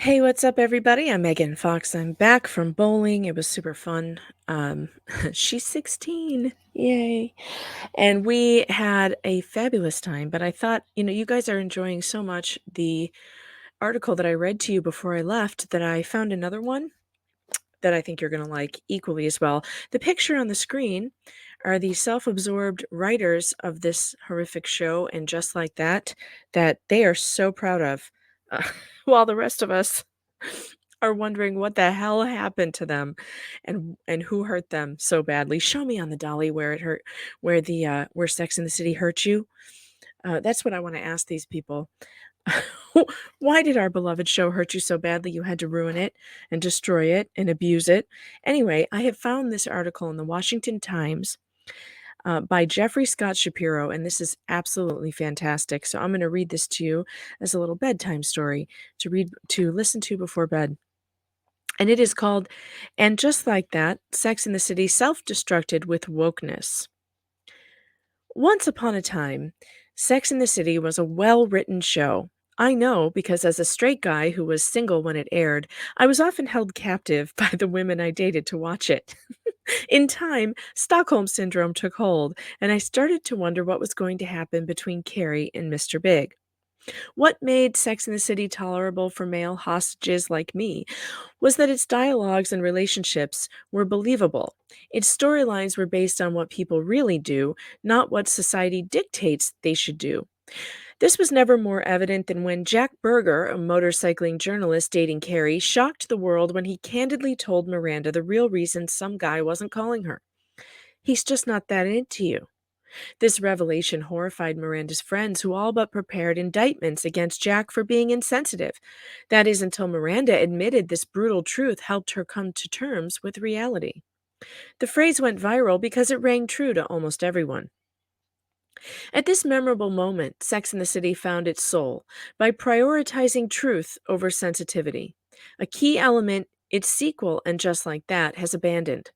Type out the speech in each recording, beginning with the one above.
Hey, what's up, everybody? I'm Megan Fox. I'm back from bowling. It was super fun. Um, she's 16. Yay. And we had a fabulous time. But I thought, you guys are enjoying so much the article that I read to you before I left that I found another one that I think you're going to like equally as well. The picture on the screen are the self-absorbed writers of this horrific show, and just like that they are so proud of, uh, while the rest of us are wondering what the hell happened to them and who hurt them so badly. Show me on the dolly where it hurt, where Sex in the City hurt you. That's what I want to ask these people. Why did our beloved show hurt you so badly you had to ruin it and destroy it and abuse it? Anyway, I have found this article in the Washington Times by Jeffrey Scott Shapiro, and this is absolutely fantastic. So I'm going to read this to you as a little bedtime story to listen to before bed. And it is called "And Just Like That, Sex in the City Self-Destructed with Wokeness." Once upon a time, Sex in the City was a well-written show. I know because as a straight guy who was single when it aired, I was often held captive by the women I dated to watch it. In time, Stockholm Syndrome took hold, and I started to wonder what was going to happen between Carrie and Mr. Big. What made Sex in the City tolerable for male hostages like me was that its dialogues and relationships were believable. Its storylines were based on what people really do, not what society dictates they should do. This was never more evident than when Jack Berger, a motorcycling journalist dating Carrie, shocked the world when he candidly told Miranda the real reason some guy wasn't calling her. He's just not that into you. This revelation horrified Miranda's friends, who all but prepared indictments against Jack for being insensitive. That is, until Miranda admitted this brutal truth helped her come to terms with reality. The phrase went viral because it rang true to almost everyone. At this memorable moment, Sex and the City found its soul by prioritizing truth over sensitivity, a key element its sequel, And Just Like That, has abandoned.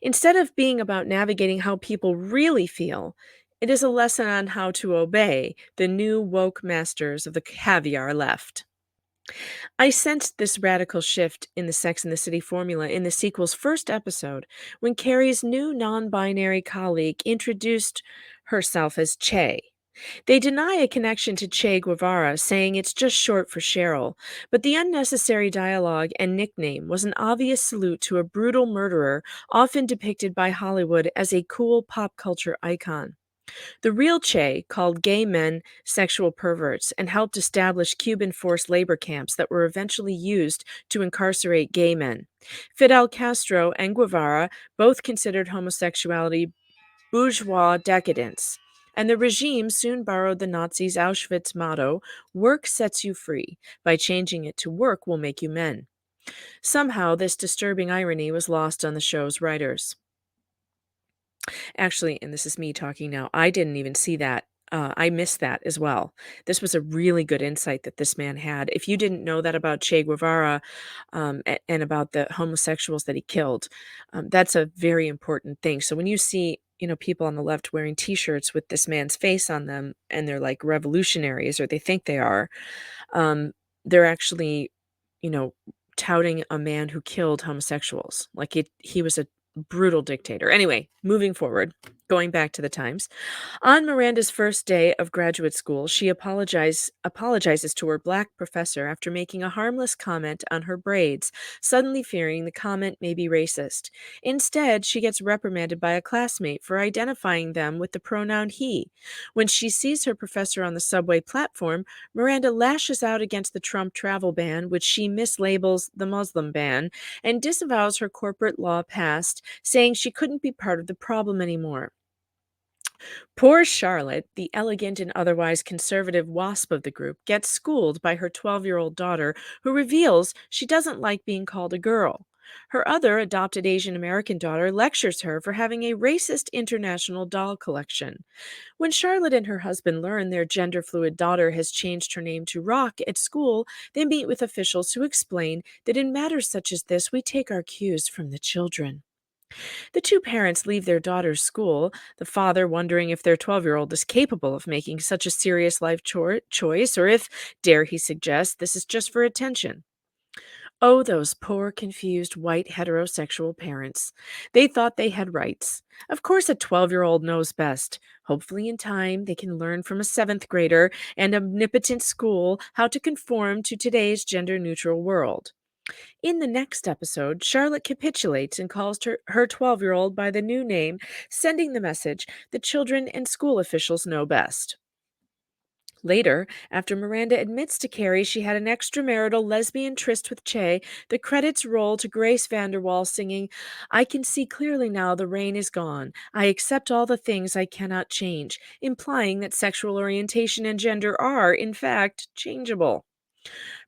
Instead of being about navigating how people really feel, it is a lesson on how to obey the new woke masters of the caviar left. I sensed this radical shift in the Sex and the City formula in the sequel's first episode when Carrie's new non binary colleague introduced herself as Che. They deny a connection to Che Guevara, saying it's just short for Cheryl, but the unnecessary dialogue and nickname was an obvious salute to a brutal murderer often depicted by Hollywood as a cool pop culture icon. The real Che called gay men sexual perverts and helped establish Cuban forced labor camps that were eventually used to incarcerate gay men. Fidel Castro and Guevara both considered homosexuality bourgeois decadence, and the regime soon borrowed the Nazis' Auschwitz motto, "Work sets you free," by changing it to "Work will make you men." Somehow, this disturbing irony was lost on the show's writers. Actually, and this is me talking now, I didn't even see that. I missed that as well. This was a really good insight that this man had. If you didn't know that about Che Guevara, and about the homosexuals that he killed, that's a very important thing. So when you see, people on the left wearing T-shirts with this man's face on them, and they're like revolutionaries, or they think they are, um, they're actually, you know, touting a man who killed homosexuals. Like he was a brutal dictator. Anyway, moving forward, going back to the Times. On Miranda's first day of graduate school, she apologizes to her black professor after making a harmless comment on her braids, suddenly fearing the comment may be racist. Instead, she gets reprimanded by a classmate for identifying them with the pronoun he. When she sees her professor on the subway platform, Miranda lashes out against the Trump travel ban, which she mislabels the Muslim ban, and disavows her corporate law past, saying she couldn't be part of the problem anymore. Poor Charlotte, the elegant and otherwise conservative wasp of the group, gets schooled by her 12-year-old daughter, who reveals she doesn't like being called a girl. Her other adopted Asian American daughter lectures her for having a racist international doll collection. When Charlotte and her husband learn their gender fluid daughter has changed her name to Rock at school, they meet with officials who explain that in matters such as this, we take our cues from the children. The two parents leave their daughter's school, the father wondering if their 12-year-old is capable of making such a serious life choice, or if, dare he suggest, this is just for attention. Oh, those poor, confused, white, heterosexual parents. They thought they had rights. Of course, a 12-year-old knows best. Hopefully, in time, they can learn from a seventh grader and omnipotent school how to conform to today's gender neutral world. In the next episode, Charlotte capitulates and calls her 12-year-old by the new name, sending the message that children and school officials know best. Later, after Miranda admits to Carrie she had an extramarital lesbian tryst with Che, the credits roll to Grace Vanderwall singing, I can see clearly now the rain is gone. I accept all the things I cannot change, implying that sexual orientation and gender are, in fact, changeable.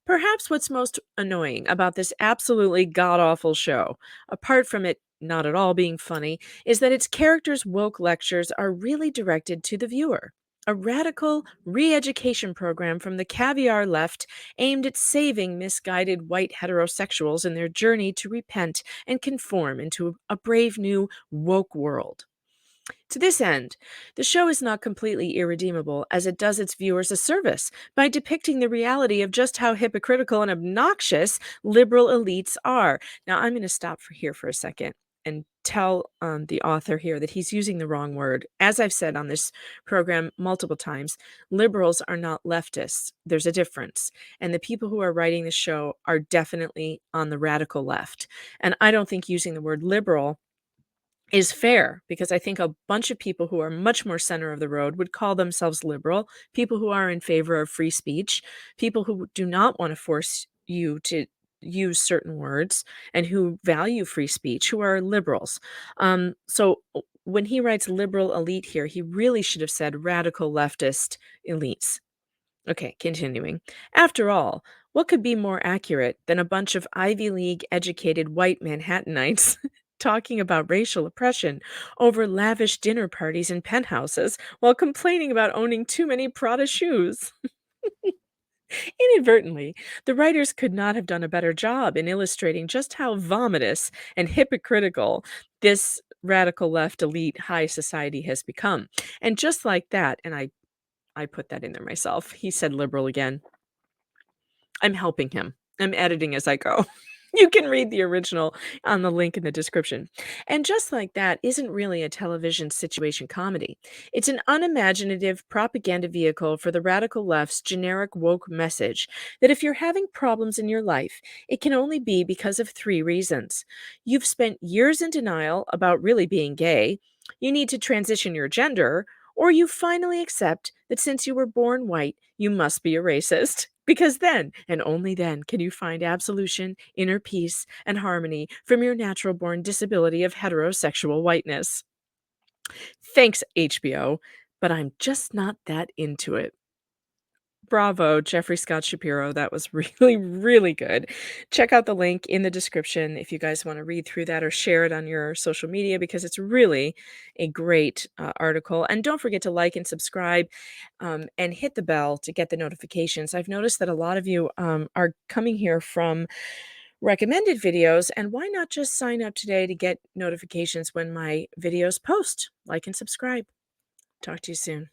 Perhaps what's most annoying about this absolutely god awful show, apart from it not at all being funny, is that its characters' woke lectures are really directed to the viewer. A radical re education program from the caviar left aimed at saving misguided white heterosexuals in their journey to repent and conform into a brave new woke world. To this end, the show is not completely irredeemable, as it does its viewers a service by depicting the reality of just how hypocritical and obnoxious liberal elites are. Now, I'm going to stop here for a second and tell the author here that he's using the wrong word. As I've said on this program multiple times, liberals are not leftists. There's a difference. And the people who are writing the show are definitely on the radical left. And I don't think using the word liberal is fair because I think a bunch of people who are much more center of the road would call themselves liberal, people who are in favor of free speech, people who do not want to force you to use certain words and who value free speech, who are liberals. When he writes liberal elite here, he really should have said radical leftist elites. Okay, continuing. After all, what could be more accurate than a bunch of Ivy League educated white Manhattanites talking about racial oppression over lavish dinner parties and penthouses while complaining about owning too many Prada shoes? Inadvertently, the writers could not have done a better job in illustrating just how vomitous and hypocritical this radical left elite high society has become. And just like that, and I put that in there myself. He said liberal again. I'm helping him. I'm editing as I go. You can read the original on the link in the description. And just like that isn't really a television situation comedy. It's an unimaginative propaganda vehicle for the radical left's generic woke message that if you're having problems in your life, it can only be because of three reasons. You've spent years in denial about really being gay, you need to transition your gender, or you finally accept that since you were born white, you must be a racist. Because then, and only then, can you find absolution, inner peace, and harmony from your natural born disability of heterosexual whiteness. Thanks, HBO, but I'm just not that into it. Bravo, Jeffrey Scott Shapiro. That was really, really good. Check out the link in the description if you guys want to read through that or share it on your social media because it's really a great article. And don't forget to like and subscribe and hit the bell to get the notifications. I've noticed that a lot of you are coming here from recommended videos, and why not just sign up today to get notifications when my videos post? Like and subscribe. Talk to you soon.